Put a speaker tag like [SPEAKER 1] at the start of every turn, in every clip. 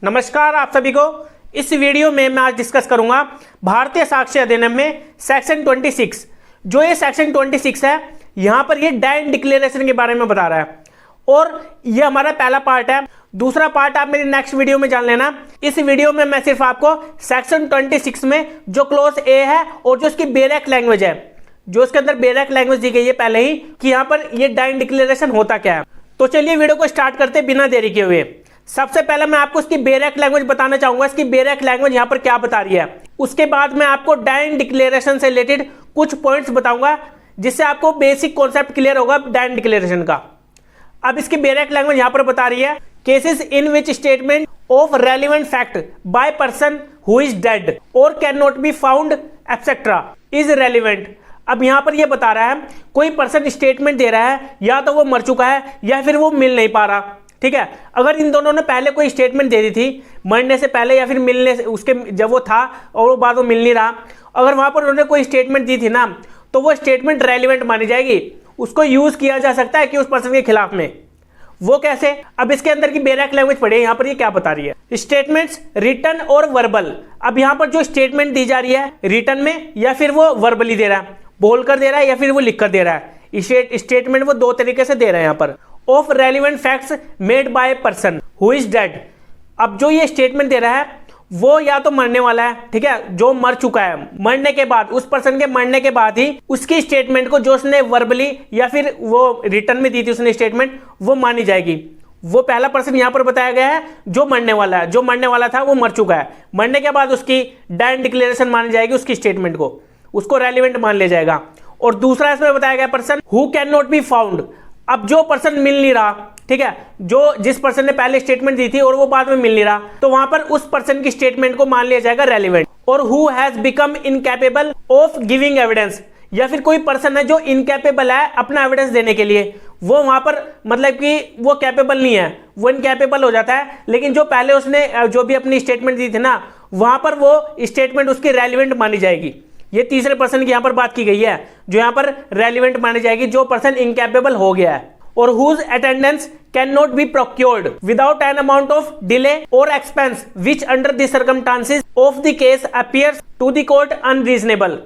[SPEAKER 1] नमस्कार आप सभी को। इस वीडियो में मैं आज डिस्कस करूंगा भारतीय साक्ष्य अधिनियम में सेक्शन 26। जो ये सेक्शन 26 है, यहां पर ये डैन डिक्लेरेशन के बारे में बता रहा है और ये हमारा पहला पार्ट है। दूसरा पार्ट आप मेरी नेक्स्ट वीडियो में जान लेना। इस वीडियो में मैं सिर्फ आपको सेक्शन 26 में जो क्लोज ए है और जो इसकी बेरेक लैंग्वेज है, जो इसके अंदर बेरेक लैंग्वेज दी गई है पहले ही, कि यहाँ पर ये डैन डिक्लेरेशन होता क्या है। तो चलिए वीडियो को स्टार्ट करते बिना देरी किए हुए। सबसे पहले मैं आपको इसकी बेरेक लैंग्वेज बताना चाहूंगा, इसकी बेरेक लैंग्वेज यहाँ पर क्या बता रही है। उसके बाद मैं आपको डैन डिक्लेरेशन से रिलेटेड कुछ पॉइंट्स बताऊंगा जिससे आपको बेसिक कॉन्सेप्ट क्लियर होगा डैन डिक्लेरेशन का। अब इसकी बेरेक लैंग्वेज यहाँ पर बता रही है, cases in which statement of relevant fact by person who is dead और can not be found etcetera is relevant. अब यहां पर यह बता रहा है कोई पर्सन स्टेटमेंट दे रहा है, या तो वो मर चुका है या फिर वो मिल नहीं पा रहा। ठीक है, अगर इन दोनों ने पहले कोई स्टेटमेंट दे दी थी मरने से पहले या फिर मिलने से उसके जब वो था और वो बाद वो मिल नहीं रहा, अगर वहां पर उन्होंने कोई स्टेटमेंट दी थी ना, तो वो स्टेटमेंट रेलिवेंट मानी जाएगी। उसको यूज किया जा सकता है कि उस पर्सन के खिलाफ में। वो कैसे? अब इसके अंदर की बेरेक लैंग्वेज पढ़िए, यहां पर ये क्या बता रही है। स्टेटमेंट्स रिटन और वर्बल। अब यहां पर जो स्टेटमेंट दी जा रही है रिटन में या फिर वो वर्बली दे रहा है, बोलकर दे रहा है या फिर वो लिखकर दे रहा है। स्टेटमेंट वो दो तरीके से दे रहे हैं यहाँ पर। Of relevant facts made by person who is dead. अब जो ये स्टेटमेंट दे रहा है वो या तो मरने वाला है, ठीक है, जो मर चुका है, मरने के बाद, उस पर्सन के मरने के बाद ही उसकी स्टेटमेंट को जो उसने वर्बली या फिर वो रिटर्न में दी थी उसने स्टेटमेंट, वो मानी जाएगी। वो पहला पर्सन यहां पर बताया गया है जो मरने वाला है, जो मरने वाला था वो मर चुका है, मरने के बाद उसकी डैन डिक्लेरेशन मानी जाएगी, उसकी स्टेटमेंट को, उसको रेलिवेंट मान लिया जाएगा। और दूसरा इसमें बताया गया person who can not be found. अब जो पर्सन मिल नहीं रहा, ठीक है, जो जिस पर्सन ने पहले स्टेटमेंट दी थी और वो बाद में मिल नहीं रहा, तो वहां पर उस पर्सन की स्टेटमेंट को मान लिया जाएगा रेलिवेंट। और who has become incapable of giving evidence, या फिर कोई पर्सन है जो इनकैपेबल है अपना एविडेंस देने के लिए, वो वहां पर मतलब कि वो कैपेबल नहीं है, वो इनकैपेबल हो जाता है, लेकिन जो पहले उसने जो भी अपनी स्टेटमेंट दी थी ना, वहां पर वो स्टेटमेंट उसकी रेलिवेंट मानी जाएगी। ये तीसरे पर्सन की यहां पर बात की गई है, जो यहां पर रेलिवेंट मानी जाएगी, जो पर्सन इनकैपेबल हो गया है। और whose attendance can not be procured without an amount of delay और expense which under the circumstances of the case appears to the court unreasonable.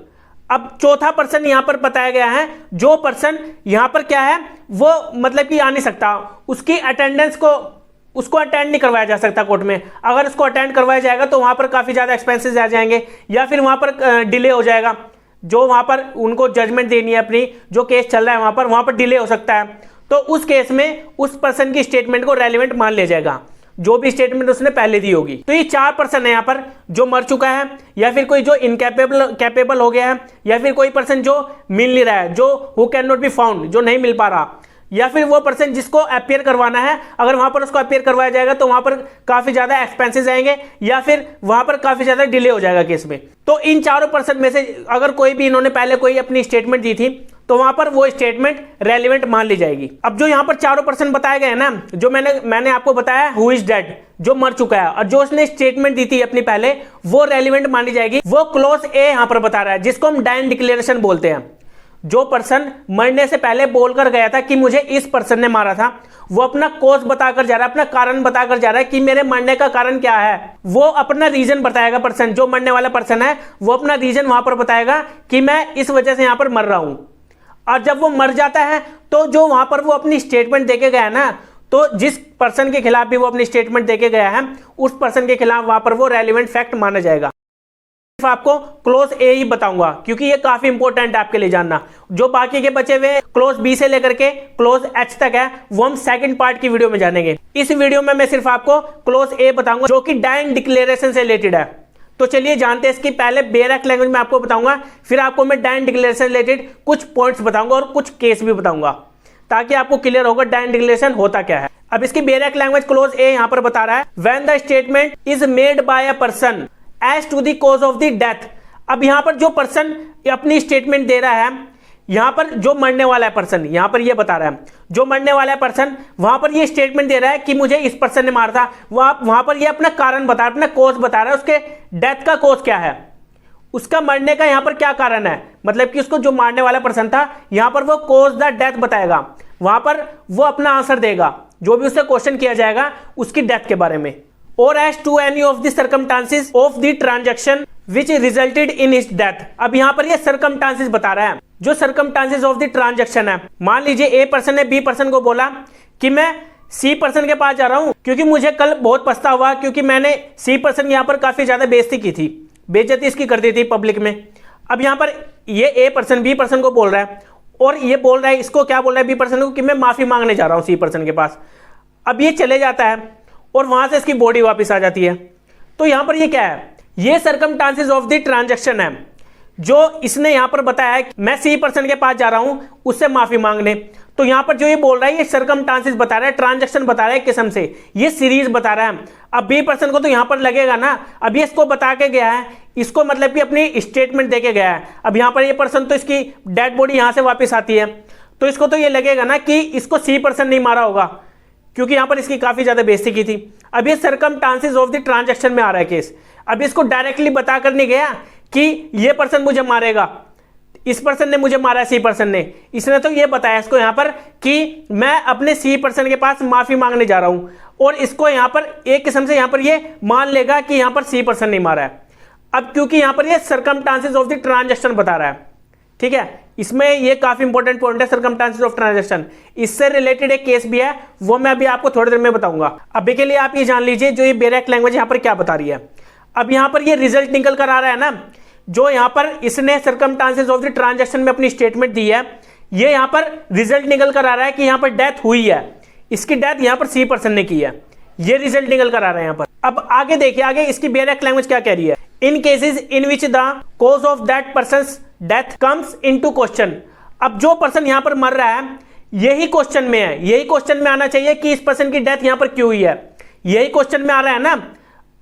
[SPEAKER 1] अब चौथा पर्सन यहां पर बताया गया है, जो पर्सन यहां पर क्या है, वो मतलब कि आ नहीं सकता, उसकी अटेंडेंस को, उसको अटेंड नहीं करवाया जा सकता कोर्ट में। अगर उसको अटेंड करवाया जाएगा तो वहां पर काफी ज्यादा एक्सपेंसेस आ जाएंगे या फिर वहां पर डिले हो जाएगा। जो वहां पर उनको जजमेंट देनी है अपनी, जो केस चल रहा है वहां पर डिले हो सकता है। तो उस केस में उस पर्सन की स्टेटमेंट को रेलिवेंट मान लिया जाएगा, जो भी स्टेटमेंट उसने पहले दी होगी। तो ये चार पर्सन है यहाँ पर, जो मर चुका है, या फिर कोई जो कैपेबल हो गया है, या फिर कोई पर्सन जो मिल नहीं रहा है, जो who can not be found, जो नहीं मिल पा रहा, या फिर वो पर्सन जिसको अपीयर करवाना है, अगर वहां पर उसको अपीयर करवाया जाएगा तो वहां पर काफी ज्यादा एक्सपेंसेस आएंगे या फिर वहां पर काफी ज्यादा डिले हो जाएगा केस में। तो इन चारों पर्सन में से अगर कोई भी इन्होंने पहले कोई अपनी स्टेटमेंट दी थी तो वहां पर वो स्टेटमेंट रेलिवेंट मान ली जाएगी। अब जो यहां पर चारों पर्सन बताए गए ना, जो मैंने आपको बताया हु इज डेड, जो मर चुका है, और जो उसने स्टेटमेंट दी थी अपनी पहले, वो रेलिवेंट मानी जाएगी। वो क्लॉज ए यहां पर बता रहा है, जिसको हम डैन डिक्लेरेशन बोलते हैं। जो पर्सन मरने से पहले बोलकर गया था कि मुझे इस पर्सन ने मारा था, वो अपना कॉज बताकर जा रहा है, अपना कारण बताकर जा रहा है कि मेरे मरने का कारण क्या है। वो अपना रीजन बताएगा पर्सन, जो मरने वाला पर्सन है वो अपना रीजन वहां पर बताएगा कि मैं इस वजह से यहां पर मर रहा हूं। और जब वो मर जाता है तो जो वहां पर वो अपनी स्टेटमेंट देके गया ना, तो जिस पर्सन के खिलाफ भी वो अपनी स्टेटमेंट देके गया है, उस पर्सन के खिलाफ वहां पर वो रेलिवेंट फैक्ट माना जाएगा। आपको क्लोज ए ही बताऊंगा क्योंकि ये काफी इंपॉर्टेंट है आपके लिए जानना। जो बाकी के बचे हुए क्लोज बी से लेकर के क्लोज एच तक है, वो हम सेकंड पार्ट की वीडियो में जानेंगे। इस वीडियो में मैं सिर्फ आपको क्लोज ए बताऊंगा, जो कि डैन डिक्लेरेशन से रिलेटेड है। तो चलिए जानते हैं इसकी। पहले बेरेक लैंग्वेज में आपको बताऊंगा, फिर आपको मैं डैन डिक्लेरेशन से रिलेटेड कुछ पॉइंट्स बताऊंगा और कुछ केस भी बताऊंगा, ताकि आपको क्लियर होगा डैन डिक्लेरेशन होता क्या है। अब इसकी बेरेक लैंग्वेज क्लोज ए यहां पर बता रहा है, when the statement is made by a person as to the cause of the death. अब यहां पर जो पर्सन अपनी स्टेटमेंट दे रहा है, यहां पर जो मरने वाला है पर्सन, यहां पर ये बता रहा है, जो मरने वाला है पर्सन वहां पर ये स्टेटमेंट दे रहा है कि मुझे इस पर्सन ने मारा था, वहां पर ये अपना कारण बता रहा है, अपना कॉज बता रहा है, उसके डेथ का कॉज क्या है, उसका मरने का यहां पर क्या कारण है, मतलब कि उसको जो मारने वाला पर्सन था यहां पर वो कॉज द डेथ बताएगा। वहां पर वो अपना आंसर देगा, जो भी उससे क्वेश्चन किया जाएगा उसकी डेथ के बारे में। और as to any of the circumstances of the transaction which resulted in his death. अब यहाँ पर ये सर्कमस्टांसेस बता रहा है, जो सर्कमस्टांसेस ऑफ द ट्रांजैक्शन है। मान लीजिए ए पर्सन ने बी पर्सन को बोला कि मैं सी पर्सन के पास जा रहा हूं क्योंकि मुझे कल बहुत पछतावा, क्योंकि मैंने सी पर्सन यहाँ पर काफी ज्यादा बेइज्जती की थी, बेइज्जती इसकी कर दी थी पब्लिक में। अब यहाँ पर ये ए पर्सन बी पर्सन को बोल रहा है और ये बोल रहा है, इसको क्या बोल रहा है बी पर्सन को कि मैं माफी मांगने जा रहा हूं सी पर्सन के पास। अब ये चले जाता है और वहां से इसकी बॉडी वापस आ जाती है। तो यहां पर ये क्या है, ये सर्कमस्टांसेस ऑफ द ट्रांजैक्शन है, जो इसने यहां पर बताया है मैं सी पर्सन के पास जा रहा हूं उससे माफी मांगने। तो यहां पर जो ये बोल रहा है ये सर्कमस्टांसेस बता रहा है, ट्रांजैक्शन बता रहा है किस्म से, ये सीरीज बता रहा है। अब बी पर्सन को तो यहां पर लगेगा ना, अब ये इसको बता के गया है, इसको मतलब कि अपनी स्टेटमेंट दे के गया है। अब यहां पर ये पर्सन तो इसकी डेड बॉडी यहां से वापस आती है, तो इसको तो ये लगेगा ना कि इसको सी पर्सन नहीं मारा होगा, क्योंकि यहां पर इसकी काफी ज्यादा बेइज्जती की थी। अब ये सर्कमस्टांसेस ऑफ द ट्रांजैक्शन में आ रहा है केस। अब इसको डायरेक्टली बता कर नहीं गया कि ये पर्सन मुझे मारेगा, इस पर्सन ने मुझे मारा, सी पर्सन ने, इसने तो ये बताया इसको यहां पर कि मैं अपने सी पर्सन के पास माफी मांगने जा रहा हूं, और इसको यहां पर एक किस्म से यहां पर ये मान लेगा कि यहां पर सी पर्सन नहीं मारा है। अब क्योंकि यहां पर ये सर्कमस्टांसेस ऑफ द ट्रांजैक्शन बता रहा है, ठीक है, इसमें ये काफी इंपॉर्टेंट पॉइंट है सर्कमस्टांसेस ऑफ ट्रांजैक्शन। इससे रिलेटेड एक केस भी है, वो मैं अभी आपको थोड़ी देर में बताऊंगा। अभी के लिए आप ये जान लीजिए जो ये बेरेक लैंग्वेज यहां पर क्या बता रही है। अब यहां पर ये रिजल्ट निकल कर आ रहा है ना, जो यहां पर इसने सर्कमस्टांसेस ऑफ द ट्रांजैक्शन में अपनी स्टेटमेंट दी है, ये यहां पर रिजल्ट निकल कर आ रहा है कि यहां पर डेथ हुई है, इसकी डेथ यहां पर सी पर्सन ने की है, ये रिजल्ट निकल कर आ रहा है यहां पर। अब आगे देखिए, आगे इसकी बेरेक लैंग्वेज क्या कह रही है, in cases in which the cause of that person's death comes into question. अब जो पर्सन यहां पर मर रहा है यही क्वेश्चन में है, यही क्वेश्चन में आना चाहिए कि इस पर्सन की डेथ यहां पर क्यों हुई है, यही क्वेश्चन में आ रहा है ना।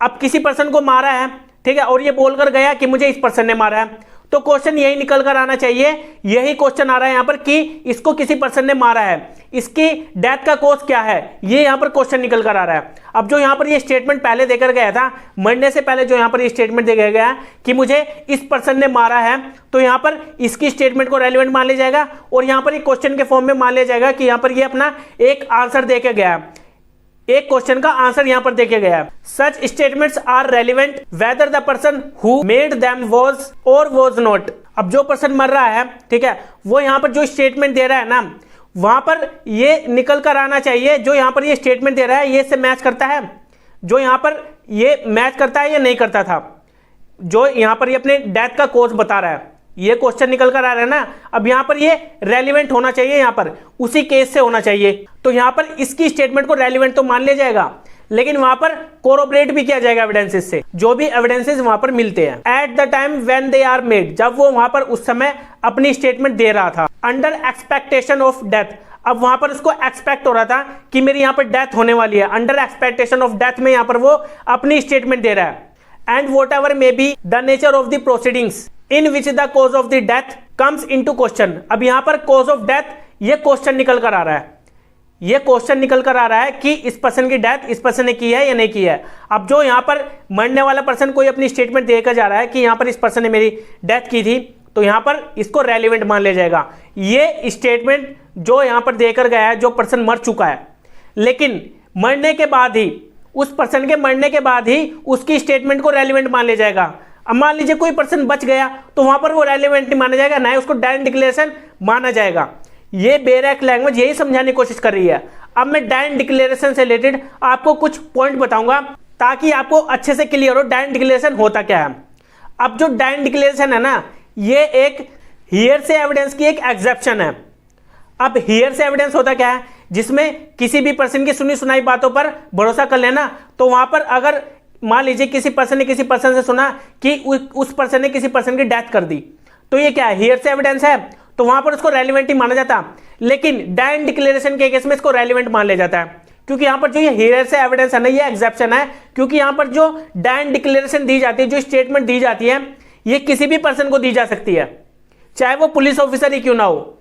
[SPEAKER 1] अब किसी पर्सन को मारा है, ठीक है, और ये बोलकर गया कि मुझे इस पर्सन ने मारा है, तो क्वेश्चन यही निकल कर आना चाहिए, यही क्वेश्चन आ रहा है यहां पर कि इसको किसी पर्सन ने मारा है, इसकी डेथ का कॉज क्या है, ये यहां पर क्वेश्चन निकल कर आ रहा है। अब जो यहां पर ये स्टेटमेंट पहले देकर गया था, मरने से पहले जो यहां पर ये स्टेटमेंट दे गया कि मुझे इस पर्सन ने मारा है, तो यहां पर इसकी स्टेटमेंट को रेलिवेंट मान लिया जाएगा, और यहां पर एक क्वेश्चन के फॉर्म में मान लिया जाएगा कि यहां पर ये अपना एक आंसर देके गया है, एक क्वेश्चन का आंसर यहां पर देखे गया है। Such statements are relevant whether the person who made them was और वाज नॉट। अब जो पर्सन मर रहा है, ठीक है, वो यहां पर जो स्टेटमेंट दे रहा है ना, वहां पर ये निकल कर आना चाहिए, जो यहां पर ये स्टेटमेंट दे रहा है ये से मैच करता है, जो यहां पर ये मैच करता है या नहीं करता था, जो यहां पर ये अपने डेथ का कॉज बता रहा है, ये क्वेश्चन निकल कर आ रहा है ना। अब यहां पर ये रेलिवेंट होना चाहिए, यहां पर उसी केस से होना चाहिए, तो यहां पर इसकी स्टेटमेंट को रेलिवेंट तो मान लिया जाएगा, लेकिन वहां पर कोरोबरेट भी किया जाएगा एविडेंसेस से, जो भी एविडेंसेस वहां पर मिलते हैं। At the time when they are made, जब वो वहां पर उस समय अपनी स्टेटमेंट दे रहा था, अंडर एक्सपेक्टेशन ऑफ डेथ। अब वहां पर उसको एक्सपेक्ट हो रहा था कि मेरी यहां पर डेथ होने वाली है, अंडर एक्सपेक्टेशन ऑफ डेथ में यहां पर वो अपनी स्टेटमेंट दे रहा है। And what ever may be the nature of the proceedings in which the cause of the death comes into question. अब यहां पर कॉज ऑफ डेथ ये क्वेश्चन निकल कर आ रहा है, ये क्वेश्चन निकल कर आ रहा है कि इस पर्सन की डेथ इस पर्सन ने की है या नहीं की है। अब जो यहां पर मरने वाला पर्सन कोई अपनी स्टेटमेंट देकर जा रहा है कि यहां पर इस पर्सन ने मेरी डेथ की थी, तो यहां पर इसको रेलिवेंट मान लिया जाएगा। ये स्टेटमेंट जो यहां पर देकर गया है, जो पर्सन मर चुका है, लेकिन मरने के बाद ही, उस पर्सन के मरने के बाद ही उसकी स्टेटमेंट को रेलिवेंट मान लिया जाएगा। अब मान लीजिए कोई पर्सन बच गया, तो वहां पर वो रेलिवेंट नहीं माना जाएगा, ना ही उसको डायरेक्ट डिक्लेरेशन माना जाएगा। ये बेरेक लैंग्वेज यही समझाने की कोशिश कर रही है। अब मैं डायरेक्ट डिक्लेरेशन से रिलेटेड आपको कुछ पॉइंट बताऊंगा, ताकि आपको अच्छे से क्लियर हो डायरेक्ट डिक्लेरेशन होता क्या है। अब जो डायरेक्ट डिक्लेरेशन है ना, ये एक हियर से एविडेंस की एक एक्सेप्शन है। अब हियर से एविडेंस होता क्या है, जिसमें किसी भी पर्सन की सुनी सुनाई बातों पर भरोसा कर लेना। तो वहां पर अगर मान लीजिए किसी पर्सन ने किसी पर्सन से सुना कि उस पर्सन ने किसी पर्सन की डेथ कर दी, तो ये क्या है, हियर से एविडेंस है, तो वहां पर उसको रेलिवेंट ही माना जाता। लेकिन डायरेक्ट डिक्लेरेशन के केस में इसको रेलिवेंट मान लिया जाता है, क्योंकि यहां पर जो ये हियर से एविडेंस है ना, ये एक्सेप्शन है। क्योंकि यहां पर जो डायरेक्ट डिक्लेरेशन दी जाती है, जो स्टेटमेंट दी जाती है, ये किसी भी पर्सन को दी जा सकती है, चाहे वो पुलिस ऑफिसर ही क्यों ना हो।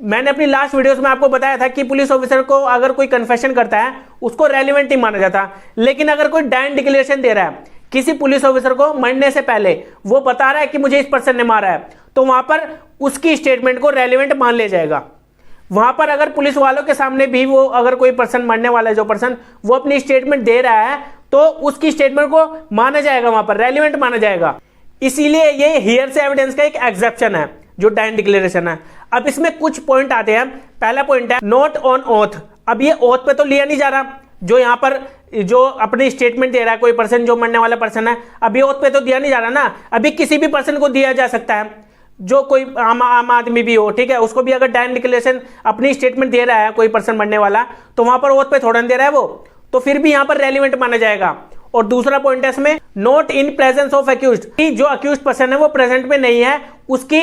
[SPEAKER 1] मैंने अपनी लास्ट वीडियोस में आपको बताया था कि पुलिस ऑफिसर को अगर कोई कन्फेशन करता है, उसको रेलिवेंट नहीं माना जाता। लेकिन अगर कोई डायरेक्ट डिक्लेरेशन दे रहा है किसी पुलिस ऑफिसर को मरने से पहले, वो बता रहा है कि मुझे इस पर्सन ने मारा है, तो वहां पर उसकी स्टेटमेंट को रेलिवेंट मान लिया जाएगा। वहां पर अगर पुलिस वालों के सामने भी वो अगर कोई पर्सन मरने वाला है, जो पर्सन वो अपनी स्टेटमेंट दे रहा है, तो उसकी स्टेटमेंट को माना जाएगा, वहां पर रेलिवेंट माना जाएगा। इसीलिए ये हियर से एविडेंस का एक एक्सेप्शन है जो डायन डिक्लेरेशन है। अब इसमें कुछ पॉइंट आते हैं। पहला पॉइंट है नॉट ऑन ओथ। अब ये ओथ पे तो लिया नहीं जा रहा, जो यहाँ पर जो अपनी स्टेटमेंट दे रहा है कोई पर्सन, जो मरने वाला पर्सन है, अभी ओथ पे तो दिया नहीं जा रहा ना। अभी किसी भी पर्सन को दिया जा सकता है, जो कोई आम आदमी भी हो, ठीक है, उसको भी अगर डायन डिक्लेरेशन अपनी स्टेटमेंट दे रहा है कोई पर्सन मरने वाला, तो वहां पर ओथ पे थोड़ा दे रहा है वो, तो फिर भी यहाँ पर रेलिवेंट माना जाएगा। और दूसरा पॉइंट है इसमें not in presence of accused, जो अक्यूज्ड पर्सन है वो प्रेजेंट में नहीं है, उसकी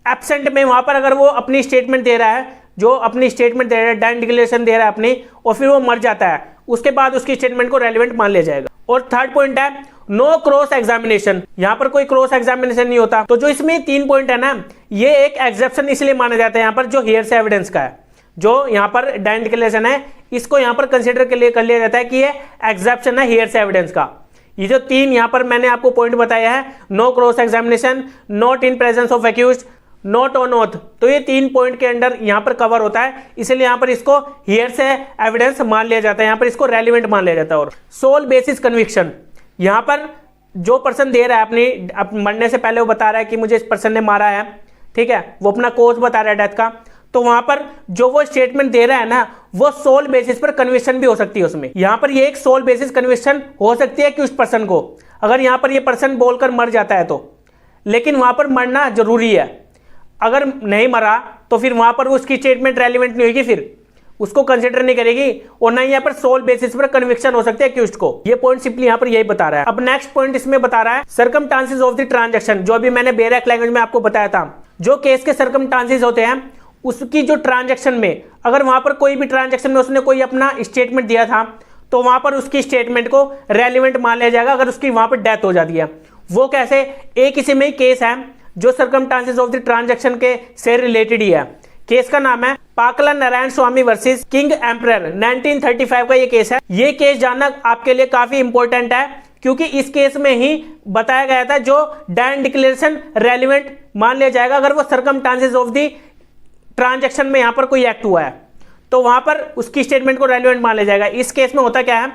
[SPEAKER 1] एब्सेंट में वहां पर अगर वो अपनी स्टेटमेंट दे रहा है, जो अपनी स्टेटमेंट दे रहा है, डायन डिक्लेरेशन दे रहा है अपनी, और फिर वो मर जाता है, उसके बाद उसकी स्टेटमेंट को रेलिवेंट मान लिया जाएगा। और थर्ड पॉइंट है नो क्रॉस एग्जामिनेशन। यहां पर कोई क्रॉस एग्जामिनेशन नहीं होता। तो जो इसमें 3 पॉइंट है ना, ये एक एक्सेप्शन इसलिए माना जाता है यहाँ पर, जो हियर से एविडेंस का है, जो यहाँ पर डायन डिक्लेरेशन है, इसको यहाँ पर कंसिडर कर लिया जाता है कि ये एक्सेप्शन है हियर से एविडेंस का। ये जो 3 यहाँ पर मैंने आपको पॉइंट बताया है, no cross examination, not in presence of accused, not on oath, तो ये 3 पॉइंट के अंडर यहाँ पर कवर होता है, इसलिए यहाँ पर इसको हियर से एविडेंस मान लिया जाता है, यहाँ पर इसको रेलिवेंट मान लिया जाता है। और सोल बेसिस कन्विक्शन, यहाँ पर जो पर्सन दे रहा है अपनी मरने से पहले वो बता रहा है कि मुझे इस पर्सन ने मारा है, ठीक है, वो अपना कोज बता रहा है डेथ का, तो वहां पर जो वो स्टेटमेंट दे रहा है ना, वो सोल बेसिस पर कन्विक्शन भी हो सकती है उसमें। यहां पर ये एक सोल बेसिस कन्विक्शन हो सकती है कि उस पर्सन को, अगर यहां पर ये पर्सन बोलकर मर जाता है तो, लेकिन वहां पर मरना जरूरी है। अगर नहीं मरा तो फिर वहां पर उसकी स्टेटमेंट रेलिवेंट नहीं होगी, फिर उसको कंसिडर नहीं करेगी, और ना यहाँ पर सोल बेसिस पर कन्विक्शन हो सकती है अक्यूज्ड को। ये पॉइंट सिंपली यहाँ पर यही बता रहा है। अब नेक्स्ट पॉइंट इसमें बता रहा है सर्कमस्टांसेस ऑफ द ट्रांजैक्शन, जो अभी मैंने बेरक लैंग्वेज में आपको बताया था, जो केस के सर्कमस्टांसेस होते हैं, उसकी जो ट्रांजैक्शन में अगर वहां पर कोई भी ट्रांजैक्शन में उसने कोई अपना स्टेटमेंट दिया था, तो वहां पर उसकी स्टेटमेंट को रेलिवेंट मान लिया जाएगा अगर उसकी वहां पर डेथ हो जाती है। वो कैसे? एक इसी में ही केस है जो सर्कमस्टांसेस ऑफ द ट्रांजैक्शन के से रिलेटेड ही है। केस का नाम है पाकला नारायण स्वामी वर्सेस किंग एम्परर, 1935 का ये केस है। ये केस जानना आपके लिए काफी इंपॉर्टेंट है, क्योंकि इस केस में ही बताया गया था जो डायन डिक्लेरेशन रेलिवेंट मान लिया जाएगा अगर वो सर्कमस्टांसेस ऑफ द ट्रांजैक्शन में यहां पर कोई एक्ट हुआ है, तो वहां पर उसकी स्टेटमेंट को रेलिवेंट मान लिया जाएगा। इस केस में होता क्या है,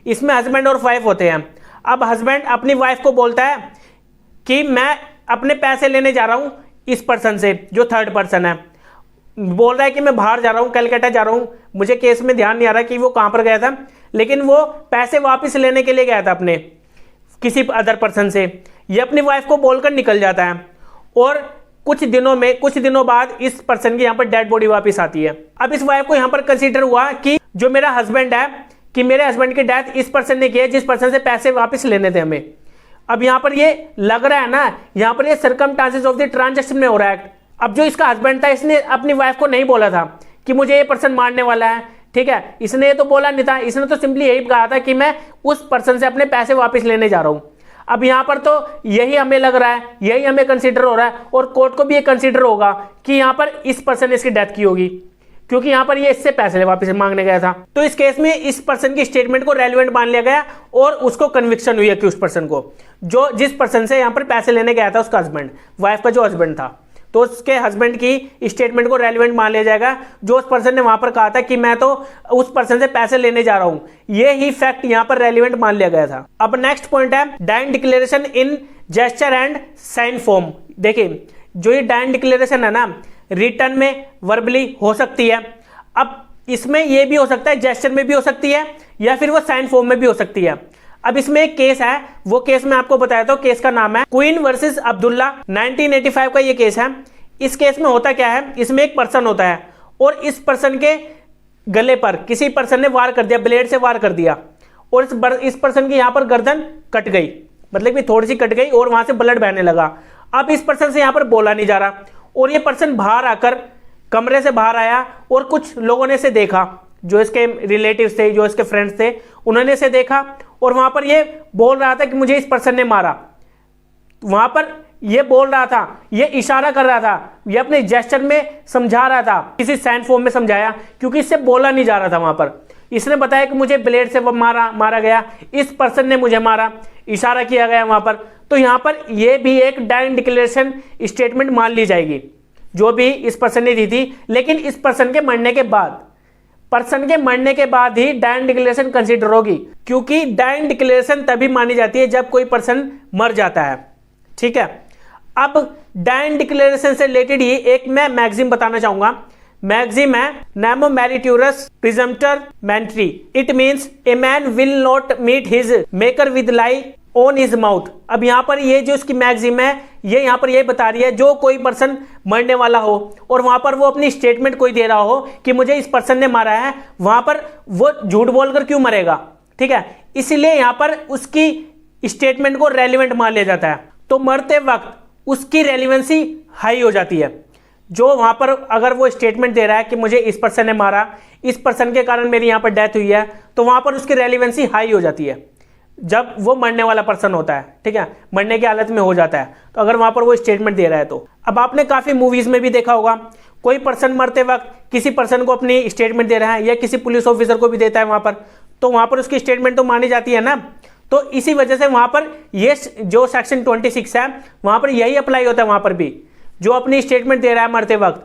[SPEAKER 1] इसमें हस्बैंड और वाइफ होते हैं। अब हस्बैंड अपनी वाइफ को बोलता है कि मैं अपने पैसे लेने जा रहा हूं इस पर्सन से, जो थर्ड पर्सन है, बोल रहा है कि मैं बाहर जा रहा हूं, कलकत्ता जा रहा हूं, मुझे केस में ध्यान नहीं आ रहा कि वो कहां पर गया था, लेकिन वो पैसे वापस लेने के लिए गया था अपने किसी अदर पर्सन से। ये अपनी वाइफ को बोलकर निकल जाता है, और कुछ दिनों बाद इस पर्सन की यहाँ पर डेड बॉडी वापस आती है। अब इस वाइफ को यहाँ पर कंसीडर हुआ कि जो मेरा हस्बैंड है, कि मेरे हस्बैंड की डेथ इस पर्सन ने की है जिस पर्सन से पैसे वापस लेने थे हमें। अब यहाँ पर ये लग रहा है ना, यहाँ पर ये सर्कमस्टांसेस ऑफ द ट्रांजैक्शन में हो रहा है। अब जो इसका हस्बैंड था, इसने अपनी वाइफ को नहीं बोला था कि मुझे ये पर्सन मारने वाला है, ठीक है, इसने ये तो बोला नहीं था, इसने तो सिंपली यही कहा था कि मैं उस पर्सन से अपने पैसे वापस लेने जा रहा हूं। अब यहां पर तो यही हमें लग रहा है, यही हमें कंसीडर हो रहा है, और कोर्ट को भी ये कंसीडर होगा कि यहां पर इस पर्सन ने इसकी डेथ की होगी, क्योंकि यहां पर ये इससे पैसे वापस मांगने गया था। तो इस केस में इस पर्सन की स्टेटमेंट को रेलिवेंट मान लिया गया, और उसको कन्विक्शन हुई है कि उस पर्सन को, जो जिस पर्सन से यहां पर पैसे लेने गया था, उसका हस्बैंड, वाइफ का जो हस्बैंड था, तो उसके हस्बैंड की स्टेटमेंट को रेलिवेंट मान लिया जाएगा, जो उस पर्सन ने वहां पर कहा था कि मैं तो उस पर्सन से पैसे लेने जा रहा हूं। ये ही फैक्ट यहां पर रेलिवेंट मान लिया गया था। अब नेक्स्ट पॉइंट है dying declaration in gesture and sign form. देखिए, जो ये डायन डिक्लेरेशन है ना, रिटर्न में, वर्बली हो सकती है। अब इसमें ये भी हो सकता है, जेस्चर में भी हो सकती है, या फिर वो साइन फॉर्म में भी हो सकती है। अब इसमें एक केस है, वो केस मैं आपको बताया था, केस का नाम है क्वीन वर्सेस अब्दुल्ला, 1985 का ये केस है। इस केस में होता क्या है, इसमें एक पर्सन होता है, और इस पर्सन के गले पर किसी पर्सन ने वार कर दिया, ब्लेड से वार कर दिया, और इस पर्सन की यहां पर गर्दन कट गई, मतलब कि थोड़ी सी कट गई, और वहां से ब्लड बहने लगा। अब इस पर्सन से यहां पर बोला नहीं जा रहा, और ये पर्सन बाहर आकर, कमरे से बाहर आया, और कुछ लोगों ने इसे देखा, जो इसके रिलेटिव्स थे, जो इसके फ्रेंड्स थे, उन्होंने इसे देखा, और वहां पर ये बोल रहा था कि मुझे इस पर्सन ने मारा। वहां पर ये बोल रहा था, ये इशारा कर रहा था, ये अपने जेस्चर में समझा रहा था, किसी साइन फॉर्म में समझाया, क्योंकि इससे बोला नहीं जा रहा था। वहां पर इसने बताया कि मुझे ब्लेड से मारा गया, इस पर्सन ने मुझे मारा, इशारा किया गया वहां पर। तो यहां पर यह भी एक डायन डिक्लेरेशन स्टेटमेंट मान ली जाएगी, जो भी इस पर्सन ने दी थी, लेकिन इस पर्सन के मरने के बाद, पर्सन के मरने के बाद ही डाइंग डिक्लेरेशन कंसीडर होगी, क्योंकि डाइंग डिक्लेरेशन तभी मानी जाती है जब कोई पर्सन मर जाता है। ठीक है, अब डाइंग डिक्लेरेशन से रिलेटेड ही एक मैं मैगजीम बताना चाहूंगा। मैगजीम है नेमो मैरिट्यूरस प्रिजम्प्टर मेंट्री। It means a man will not meet his maker with lie on his mouth. अब यहाँ पर ये जो इसकी मैगजीम है, ये यहाँ पर ये बता रही है जो कोई पर्सन मरने वाला हो और वहां पर वो अपनी स्टेटमेंट कोई दे रहा हो कि मुझे इस पर्सन ने मारा है, वहां पर वो झूठ बोलकर क्यों मरेगा। ठीक है, इसलिए यहाँ पर उसकी स्टेटमेंट को रेलिवेंट मान लिया जाता है। तो मरते वक्त उसकी रेलिवेंसी हाई हो जाती है। जो वहां पर अगर वो स्टेटमेंट दे रहा है कि मुझे इस पर्सन ने मारा, इस पर्सन के कारण मेरी यहाँ पर डेथ हुई है, तो वहां पर उसकी रेलिवेंसी हाई हो जाती है जब वो मरने वाला पर्सन होता है। ठीक है, मरने की हालत में हो जाता है, तो अगर वहां पर वो स्टेटमेंट दे रहा है तो। अब आपने काफी मूवीज में भी देखा होगा, कोई पर्सन मरते वक्त किसी पर्सन को अपनी स्टेटमेंट दे रहा है या किसी पुलिस ऑफिसर को भी देता है वहां पर, तो वहां पर उसकी स्टेटमेंट तो मानी जाती है ना। तो इसी वजह से वहां पर ये जो सेक्शन 26 है वहां पर यही अप्लाई होता है। वहां पर भी जो अपनी स्टेटमेंट दे रहा है मरते वक्त,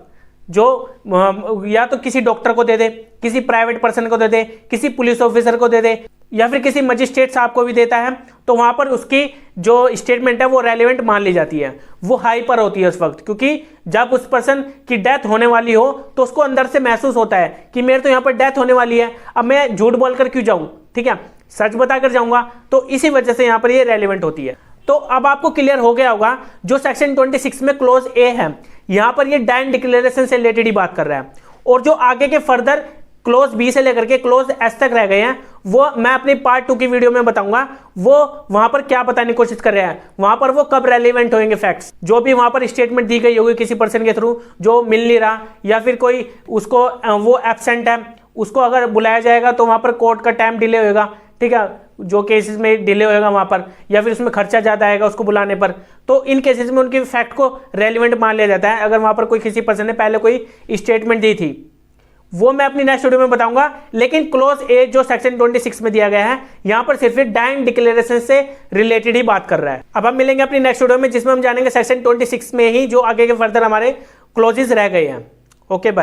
[SPEAKER 1] जो या तो किसी डॉक्टर को दे दे, किसी प्राइवेट पर्सन को दे दे, किसी पुलिस ऑफिसर को दे दे, या फिर किसी मजिस्ट्रेट साहब को भी देता है, तो वहां पर उसकी जो स्टेटमेंट है वो रेलेवेंट मान ली जाती है, वो हाई पर होती है उस वक्त। क्योंकि जब उस पर्सन की डेथ होने वाली हो तो उसको अंदर से महसूस होता है कि मेरे तो यहाँ पर डेथ होने वाली है, अब मैं झूठ बोलकर क्यों जाऊं, ठीक है, सच बताकर जाऊंगा। तो इसी वजह से यहाँ पर ये रेलेवेंट होती है। तो अब आपको क्लियर हो गया होगा, जो सेक्शन 26 में क्लोज ए है, यहां पर ये डाइंग डिक्लेरेशन से रिलेटेड ही बात कर रहा है, और जो आगे के फर्दर क्लोज बी से लेकर के क्लोज एस तक रह गए हैं, वो मैं अपनी पार्ट 2 की वीडियो में बताऊंगा। वो वहां पर क्या बताने की कोशिश कर रहे हैं, वहां पर वो कब रेलेवेंट होंगे फैक्ट्स, जो भी वहां पर स्टेटमेंट दी गई होगी किसी पर्सन के थ्रू जो मिल नहीं रहा, या फिर कोई उसको वो एब्सेंट है, उसको अगर बुलाया जाएगा तो वहां पर कोर्ट का टाइम डिले होगा। ठीक है, जो केसेस में डिले होएगा वहां पर, या फिर उसमें खर्चा ज्यादा आएगा उसको बुलाने पर, तो इन केसेस में उनके फैक्ट को रेलेवेंट मान लिया जाता है। अगर वहां पर कोई किसी पर्सन ने पहले कोई स्टेटमेंट दी थी, वो मैं अपनी नेक्स्ट वीडियो में बताऊंगा। लेकिन क्लोज ए जो सेक्शन 26 में दिया गया है, यहां पर सिर्फ डाइंग डिक्लेरेशन से रिलेटेड ही बात कर रहा है। अब हम मिलेंगे अपनी नेक्स्ट वीडियो में, जिसमें हम जानेंगे सेक्शन 26 में ही जो आगे के फर्दर हमारे क्लोजेस रह गए हैं। Okay bye.